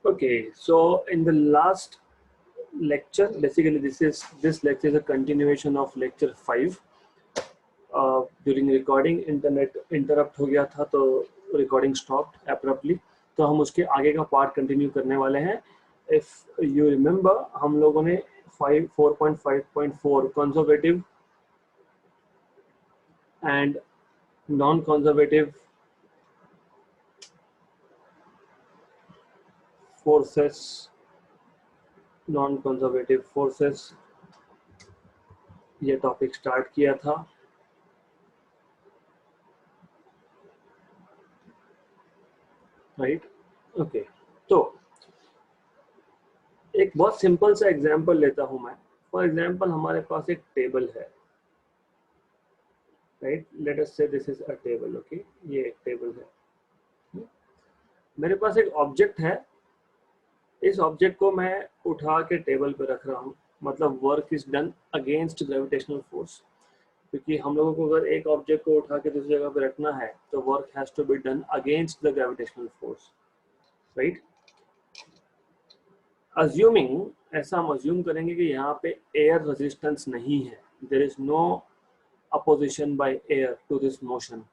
Okay, so in the last lecture, basically this lecture is a continuation of lecture 5. During recording internet interrupt हो गया था तो recording stopped abruptly, तो हम उसके आगे का पार्ट कंटिन्यू करने वाले हैं. इफ यू रिमेंबर, हम लोगों ने 4.5.4 conservative and non conservative forces, non conservative forces ये टॉपिक स्टार्ट किया था. Right, okay. तो एक बहुत सिंपल सा एग्जांपल लेता हूं मैं. फॉर एग्जांपल हमारे पास एक टेबल है. राइट, लेट अस से this is a table. Okay, ये एक टेबल है. मेरे पास एक ऑब्जेक्ट है. इस ऑब्जेक्ट को मैं उठा के टेबल पे रख रहा हूँ. मतलब work is done against gravitational force, क्योंकि हम लोगों को अगर एक ऑब्जेक्ट को उठा के दूसरी जगह पे रखना है तो work has to be done against the gravitational force. Right, assuming, ऐसा हम अज्यूम करेंगे कि यहाँ पे एयर रेजिस्टेंस नहीं है. There is no opposition by air to this motion.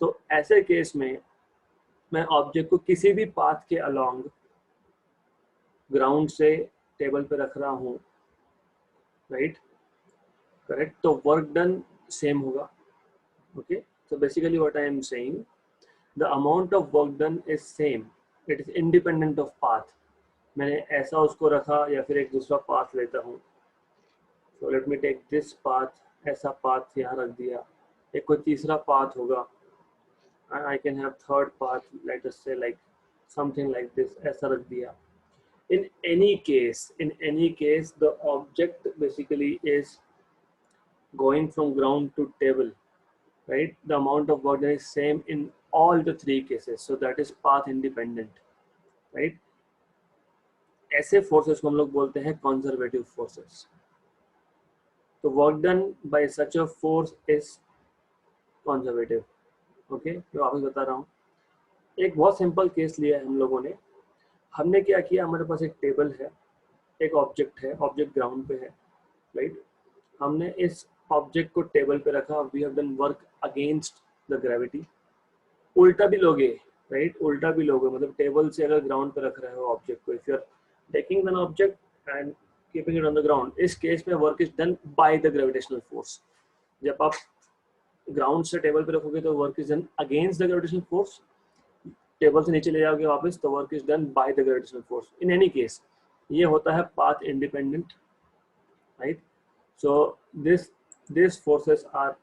तो ऐसे केस में मैं ऑब्जेक्ट को किसी भी पाथ के अलोंग ग्राउंड से टेबल पे रख रहा हूँ. Right, correct. तो वर्क डन सेम होगा. Okay, so basically what I am saying, the amount of work done is same. It is independent of path. मैंने ऐसा उसको रखा या फिर एक दूसरा पाथ लेता हूँ. So let me take this path. ऐसा पाथ यहाँ रख दिया. एक कोई तीसरा पाथ होगा and I can have third path, let us say like something like this. ऐसा रख दिया. In any case, the object basically is going from ground to table. Right, the amount of work done is same in all the three cases, so that is path independent. Right, ऐसे forces को हम लोग बोलते हैं conservative forces. तो work done bye such a force is conservative. Okay, तो वापस बता रहा हूँ. एक बहुत सिंपल केस लिया है हम लोगों ने. हमने क्या किया, हमारे पास एक टेबल है, एक ऑब्जेक्ट है, ऑब्जेक्ट ग्राउंड पे है. राइट, हमने इस ऑब्जेक्ट को टेबल पे रखा. We have done work against the gravity. उल्टा भी लोगे. राइट, उल्टा भी लोगे, मतलब टेबल से अगर ग्राउंड पे रख रहे हो ऑब्जेक्ट को, if you are taking an object and keeping it on the ground, इस केस में work is done by the gravitational force. जब आप ग्राउंड से टेबल पे रखोगे तो work is done against the gravitational force. Table से नीचे ले जाओगे वापस तो work is done by the gravitational force. In any case ये होता है path independent. Right, so this forces are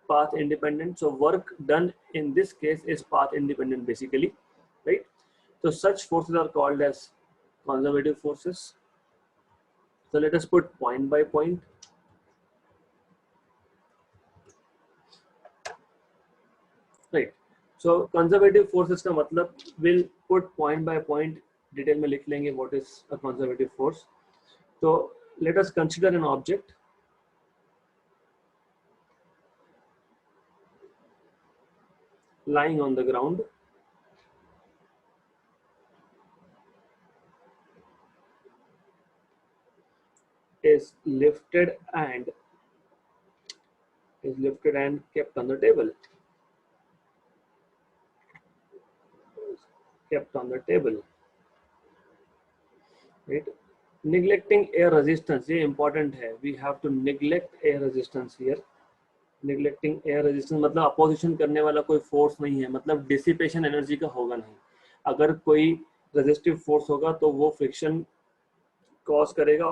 path independent. So work done in this case is path independent basically. Right, so such forces are called as conservative forces. So let us put point by point. Right, so conservative forces का मतलब will put point by point. Detail में लिख लेंगे what is a conservative force. So let us consider an object. Lying on the ground. Is lifted and kept on the table. Kept on the table. Right, neglecting air resistance, ये important है. We have to neglect air resistance here. Neglecting air resistance मतलब opposition करने वाला कोई force नहीं है, मतलब dissipation energy का होगा नहीं. अगर कोई रेजिस्टिव फोर्स होगा तो वो फ्रिक्शन कॉज करेगा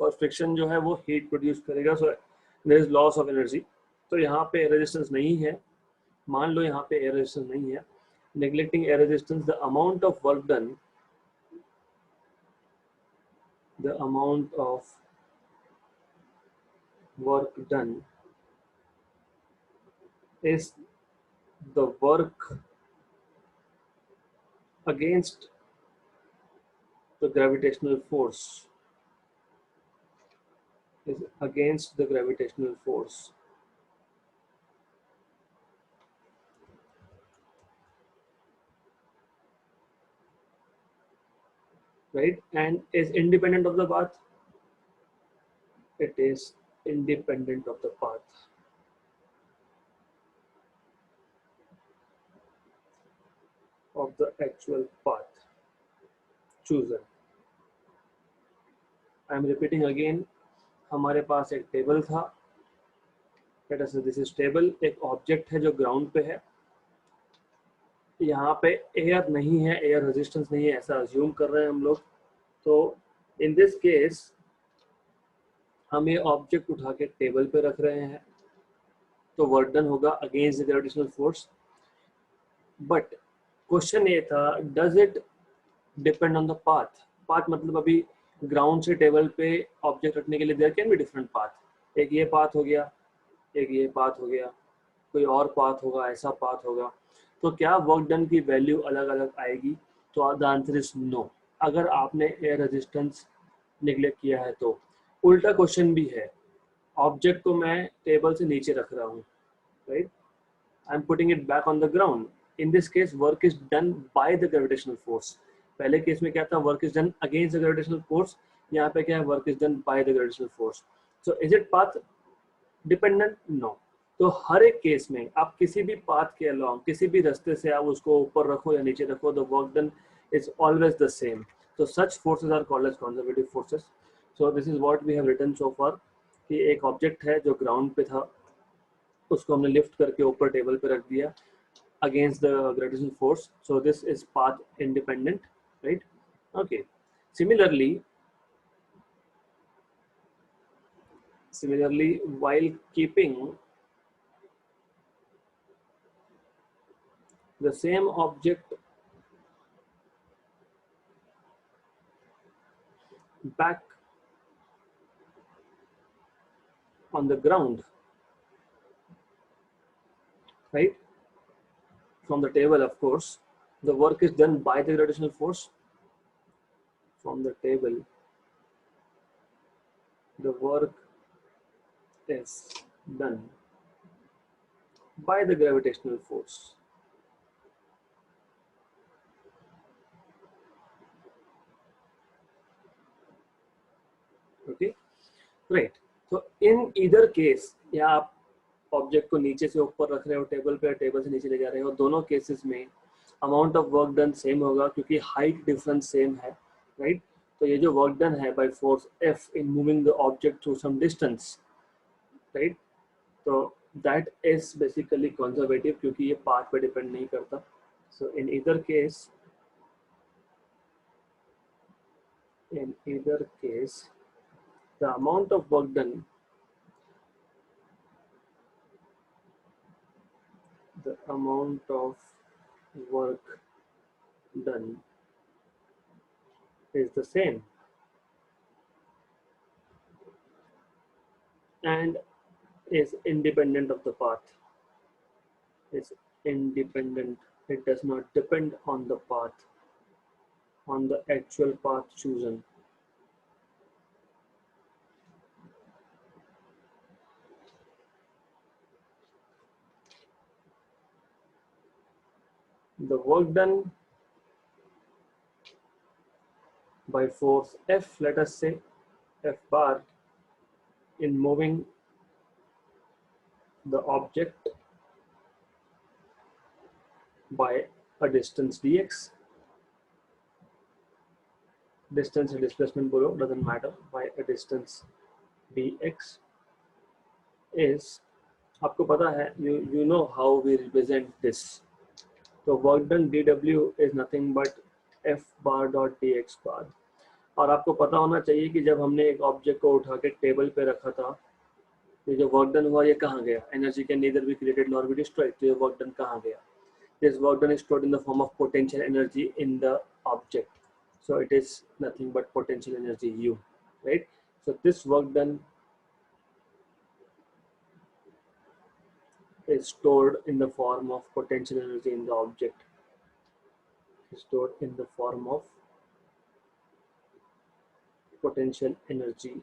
और फ्रिक्शन जो है वो हीट प्रोड्यूस करेगा. So there is loss of energy. तो यहाँ पे एयर रेजिस्टेंस नहीं है. मान लो यहाँ पे एयर रेजिस्टेंस नहीं है. Neglecting air resistance, the amount of work done, the amount of work done is the work against the gravitational force. Is against the gravitational force. right? And is independent of the path. It is independent of the path of the actual path chosen. I am repeating again, हमारे पास एक table था, let us से this is table, एक object है जो ground पे है, यहाँ पे एयर नहीं है, एयर रेजिस्टेंस नहीं है, ऐसा अज्यूम कर रहे हैं हम लोग। तो इन दिस केस हम ये ऑब्जेक्ट उठा के टेबल पे रख रहे हैं, तो वर्क डन होगा against the gravitational force. But question ये था, does it depend on the path? Path मतलब अभी ग्राउंड से टेबल पे ऑब्जेक्ट रखने के लिए there can be different path. एक ये पाथ हो गया, एक ये पाथ हो गया, कोई और पाथ होगा, ऐसा पाथ होगा। तो क्या वर्क डन की वैल्यू अलग अलग आएगी? तो द आंसर इज नो, अगर आपने एयर रेजिस्टेंस निगलेक्ट किया है तो। उल्टा क्वेश्चन भी है, ऑब्जेक्ट को मैं टेबल से नीचे रख रहा हूँ, right, I am putting it back on the ground, in this case work is done by the gravitational force. पहले केस में क्या था, work is done against the gravitational force, यहाँ पे क्या है, work is done by the gravitational force. So is it path dependent? No. तो हर एक केस में आप किसी भी पाथ के अलॉन्ग, किसी भी रास्ते से आप उसको ऊपर रखो या नीचे रखो, the work done is always the same. तो such forces are called as conservative forces. So this is what we have written so far, कि एक ऑब्जेक्ट है जो ग्राउंड पे था, उसको हमने लिफ्ट करके ऊपर टेबल पे रख दिया against the gravitational force, so this is path independent, right? Okay, similarly while keeping the same object back on the ground, right, from the table, of course, the work is done by the gravitational force. From the table, the work is done by the gravitational force. Okay, right. So in either case, या आप object को नीचे से ऊपर रख रहे हो table पे, टेबल से नीचे ले जा रहे हो, दोनों केसेस में amount of work done same होगा, क्योंकि हाइट डिफरेंस सेम है, राइट। तो ये जो वर्क डन है by force F in moving the object through some distance, right, तो दैट इज बेसिकली कंजर्वेटिव, क्योंकि ये पाथ पे डिपेंड नहीं करता। So in either case the amount of work done is the same and is independent of the path. It's independent. It does not depend on the path, on the actual path chosen. The work done by force F, let us say F bar, in moving the object by a distance dx, distance and displacement below doesn't matter, by a distance dx is, आपको पता है, you know how we represent this. तो work done dw is nothing but f bar dot dx bar। और आपको पता होना चाहिए कि जब हमने एक ऑब्जेक्ट को उठा के टेबल पे रखा था, ये जो वर्क डन हुआ ये कहाँ गया? Energy can neither be created nor be destroyed. तो ये वर्क डन कहाँ गया? This work done is stored in the form of potential energy in the object, so it is nothing but potential energy U, right? So this work done is stored in the form of potential energy in the object, is stored in the form of potential energy,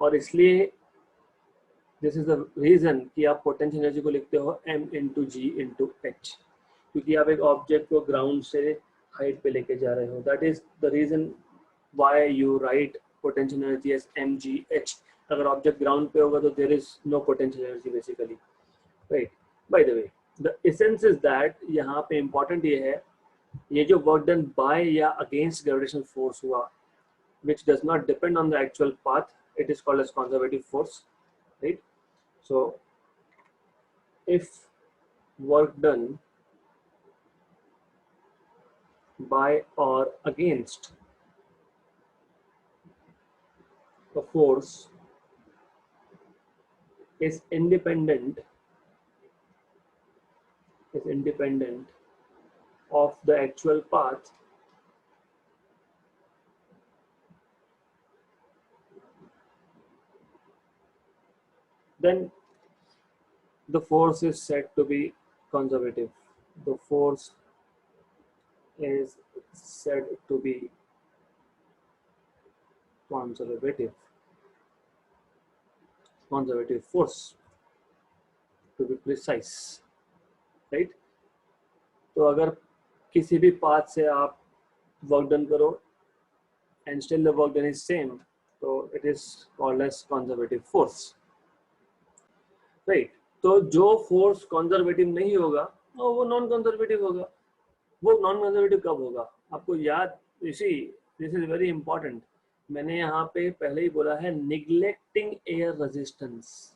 और इसलिए this is the reason कि आप potential energy को लिखते हो m into g into h, क्योंकि आप एक ऑब्जेक्ट को ग्राउंड से हाइट पे लेके जा रहे हो. That is the reason why you write potential energy as mgh. अगर ऑब्जेक्ट ग्राउंड पे होगा तो there is no potential energy basically, right. By the way, the essence is that यहाँ पे इंपॉर्टेंट ये है, ये जो वर्क डन बाय या अगेंस्ट ग्रेविटेशनल फोर्स हुआ which does not depend on the actual path, it is called as conservative force, right? So if work done by or against a force is independent of the actual path, then the force is said to be conservative. The force is said to be conservative force, to be precise, right? तो अगर किसी भी path से आप work done करो and still the work done is same, so it is called as conservative force, right? तो जो force conservative नहीं होगा वो नॉन कंजर्वेटिव होगा. वो नॉन कंजर्वेटिव कब होगा आपको याद, इसी दिस इज वेरी इंपॉर्टेंट. मैंने यहाँ पे पहले ही बोला है, निग्लेक्टिंग एयर रेजिस्टेंस.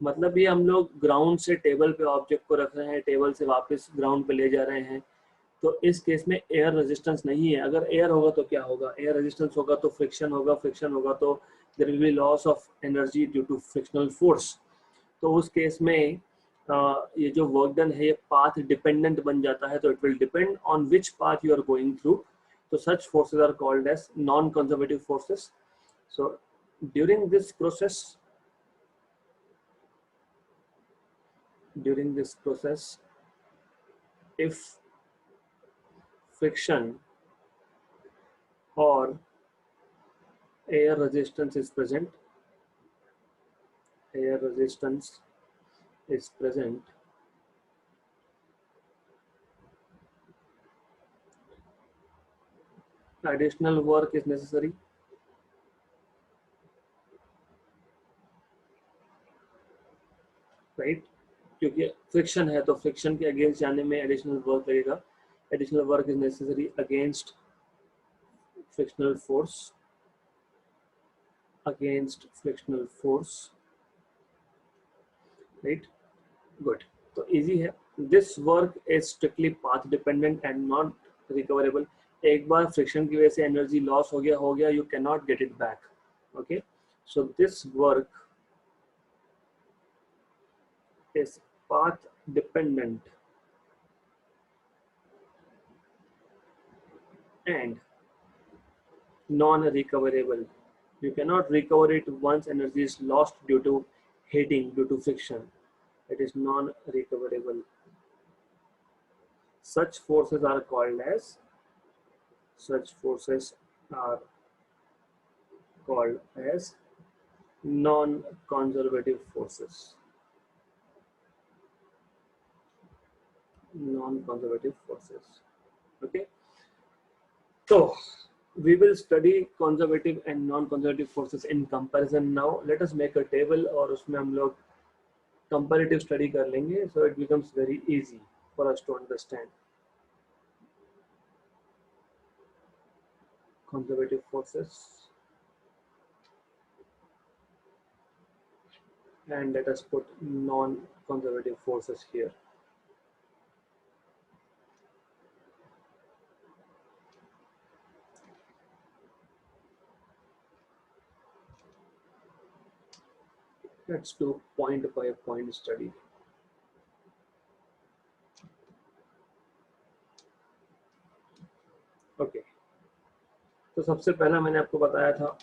मतलब ये हम लोग ग्राउंड से टेबल पे ऑब्जेक्ट को रख रहे हैं, टेबल से वापस ग्राउंड पे ले जा रहे हैं, तो इस केस में एयर रेजिस्टेंस नहीं है. अगर एयर होगा तो क्या होगा, एयर रेजिस्टेंस होगा तो फ्रिक्शन होगा, फ्रिक्शन होगा तो there will be loss of energy due to frictional force. तो उस केस में ये जो वर्क डन है ये पाथ डिपेंडेंट बन जाता है, तो it will depend on which path you are going through. तो such forces are called as non conservative forces. So during this process if friction or air resistance is present, additional work is necessary. Right, क्योंकि friction है तो friction के against जाने में additional work लगेगा. Additional work is necessary against frictional force, right. Good. तो easy है. This work is strictly path dependent and not recoverable. एक बार फ्रिक्शन की वजह से एनर्जी लॉस हो गया, you can not get it back. Okay, so this work is path dependent and non-recoverable. You cannot recover it once energy is lost due to heating, due to friction. It is non-recoverable. Such forces are called as non-conservative forces. Okay, so we will study conservative and non-conservative forces in comparison. Now let us make a table और उसमें हम लोग comparative study कर लेंगे, so it becomes very easy for us to understand. Conservative forces, and let us put non-conservative forces here. Let's do point by point study. Okay, तो सबसे पहला मैंने आपको बताया था,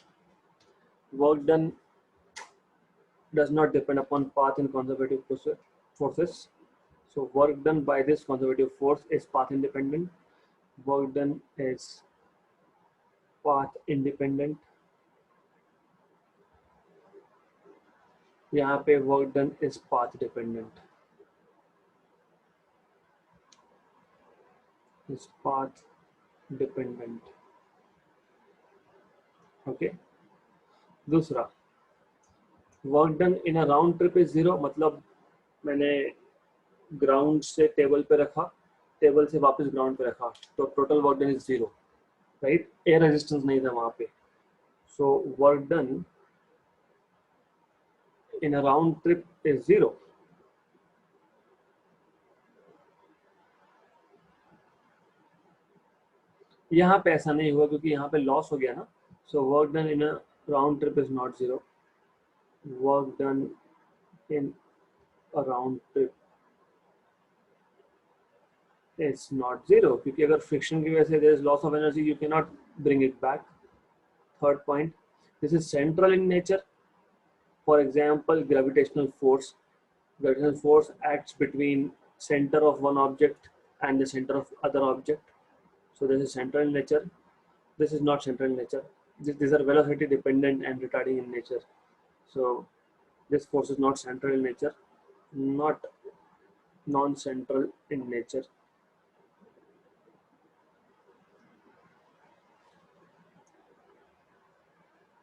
work done does not depend upon path in conservative forces. So work done by this conservative force is path independent. Work done is path independent. यहाँ पे work done is path dependent. Is path dependent. Okay, दूसरा, work done in a round trip is 0, मतलब मैंने ground से table पे रखा, table से वापस ग्राउंड पे रखा, तो total work done is 0, right, air resistance नहीं था वहां पे। सो work done in a round trip is 0। यहाँ पे ऐसा नहीं हुआ क्योंकि यहाँ पे लॉस हो गया ना। So work done in a round trip is not 0, work done in a round trip is not 0, क्योंकि अगर फ्रिक्शन की वजह से there is loss of energy, you can not bring it back. Third point, this is central in nature. For example, gravitational force, gravitational force acts between center of one object and the center of other object. So this is central in nature. This is not central in nature. These are velocity dependent and retarding in nature. So this force is not central in nature, not non-central in nature.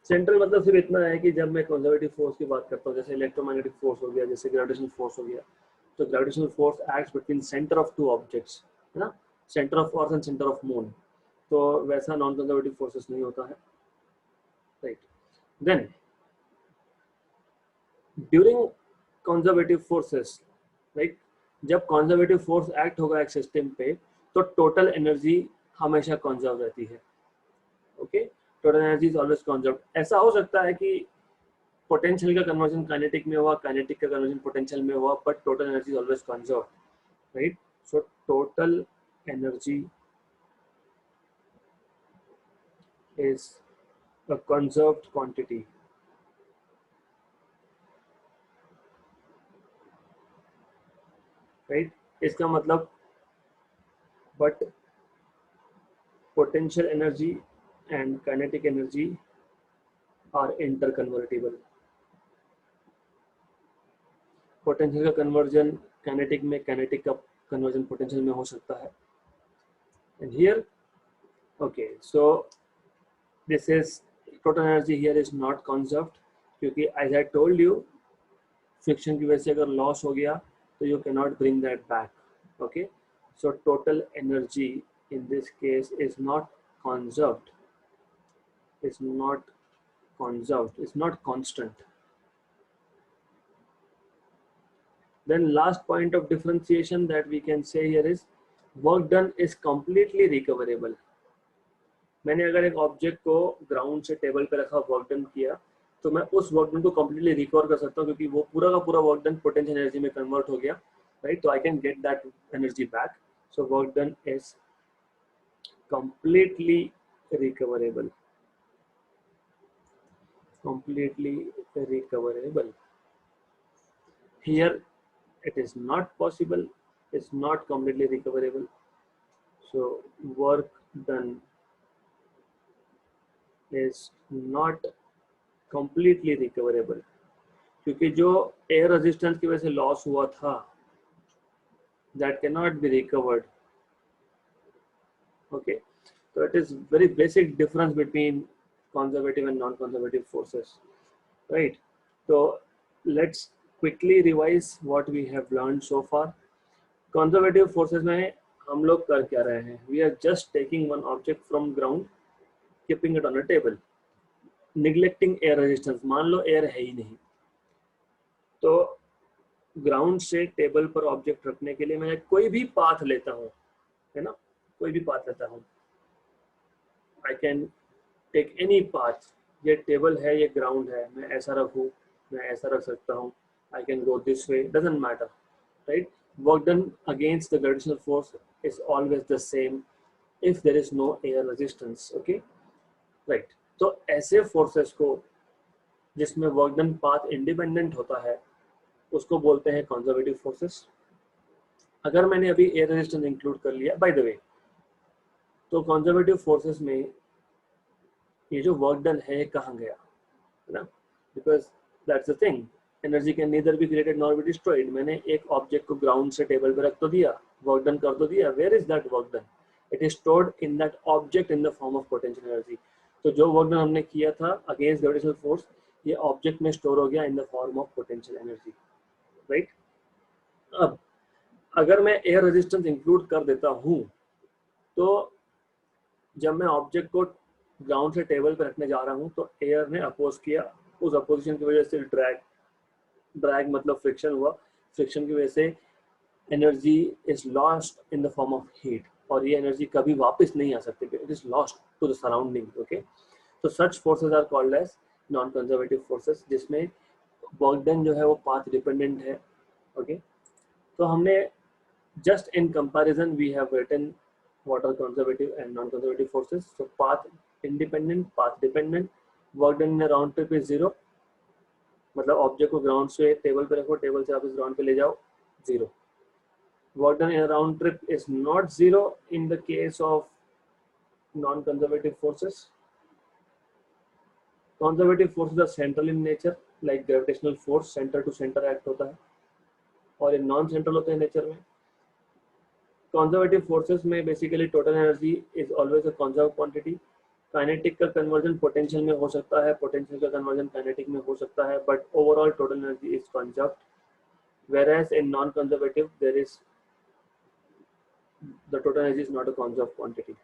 Central मतलब सिर्फ इतना है कि जब मैं conservative force की बात करता हूँ, जैसे इलेक्ट्रोमैग्नेटिक फोर्स हो गया, जैसे ग्रेविटेशनल फोर्स हो गया, तो gravitational force acts between centre of two objects, है ना, centre of earth and centre of moon. तो वैसा नॉन कंजर्वेटिव फोर्सेस नहीं होता है, right. Then during conservative forces, right, जब कंजर्वेटिव फोर्स एक्ट होगा एक सिस्टम पे, तो टोटल एनर्जी हमेशा कंजर्व रहती है। Okay, total energy is always conserve. ऐसा हो सकता है कि पोटेंशियल का कन्वर्जन काइनेटिक में हुआ, काइनेटिक का कन्वर्जन पोटेंशियल में हुआ, but total energy is always conserve, right. So total energy is a conserved quantity, right? इसका मतलब but potential energy and kinetic energy are interconvertible. Potential का कन्वर्जन काइनेटिक में, kinetic का कन्वर्जन पोटेंशियल में हो सकता है। And here, okay, so this is total energy here is not conserved, क्योंकि as I told you, friction की वजह से अगर लॉस हो गया तो you can not bring that back. Okay, so total energy in this case is not conserved, is not conserved, is not constant. Then last point of differentiation that we can say here is work done is completely recoverable. मैंने अगर एक object को ground से table पे रखा, work done किया, तो मैं उस वर्क डन को completely रिकवर कर सकता हूँ, क्योंकि वो पूरा का पूरा वर्क डन पोटेंशियल एनर्जी में कन्वर्ट हो गया, राइट। तो I can get that energy back. So work done is completely recoverable, completely recoverable. Here it is not possible, it's not completely recoverable. So work done is not completely recoverable, क्योंकि जो air resistance की वजह से loss हुआ था, that cannot be recovered. Okay, so it is very basic difference between conservative and non-conservative forces, right? So let's quickly revise what we have learned so far. Conservative forces में हम लोग कर क्या रहे हैं? We are just taking one object from ground, keeping it on a table, neglecting air resistance. मान लो air है ही नहीं, तो ग्राउंड से टेबल पर ऑब्जेक्ट रखने के लिए मैं कोई भी पाथ लेता हूँ, है ना, कोई भी पाथ लेता हूँ। I can take any path. ये टेबल है, ये ग्राउंड है, मैं ऐसा रखूँ, मैं ऐसा रख सकता हूँ, I can go this way, doesn't matter, right. Work done against the gravitational force is always the same if there is no air resistance. Okay, right. तो ऐसे forces को जिसमें work done path independent होता है, उसको बोलते हैं conservative forces. अगर मैंने अभी air resistance include कर लिया, by the way, तो conservative forces में ये जो work done है कहाँ गया, है ना? Because that's the thing. Energy can neither be created nor be destroyed. मैंने एक ऑब्जेक्ट को ग्राउंड से टेबल पे रख तो दिया, वर्क डन कर तो दिया, where is that work done? It is stored in that object in the form of potential energy. तो जो वर्क डन हमने किया था अगेंस्ट ग्रेविटेशनल फोर्स, ये ऑब्जेक्ट में स्टोर हो गया in the form of potential energy, right. अब अगर मैं एयर रेजिस्टेंस इंक्लूड कर देता हूँ, तो जब मैं ऑब्जेक्ट को ग्राउंड से टेबल पर रखने जा रहा हूँ तो एयर ने अपोज किया, उस अपोजिशन की वजह से ड्रैग मतलब फ्रिक्शन हुआ, फ्रिक्शन की वजह से energy is lost in the form of heat, और ये एनर्जी कभी वापस नहीं आ सकती, it is lost to the surrounding, okay. तो such forces are called as non conservative forces, जिसमें वर्क डन जो है वो पाथ डिपेंडेंट है, ओके। तो हमने just in comparison we have written what are conservative and non-conservative forces. So path independent, path dependent, work done in a round trip is 0, मतलब object को ground से table पे रखो, टेबल से आप इस ग्राउंड पे ले जाओ, 0. Work done in a round trip is not 0 in the case of non-conservative forces. Conservative forces are central in nature, like gravitational force center to center act होता है, और ये नॉन सेंट्रल होते हैं नेचर में। कंजर्वेटिव फोर्सेस में basically total energy is always a conserve quantity. Kinetic का conversion potential में हो सकता है, पोटेंशियल का कन्वर्जन काइनेटिक में हो सकता है, but overall total energy is conserved, whereas in non conservative there is the total energy is not a conserved quantity.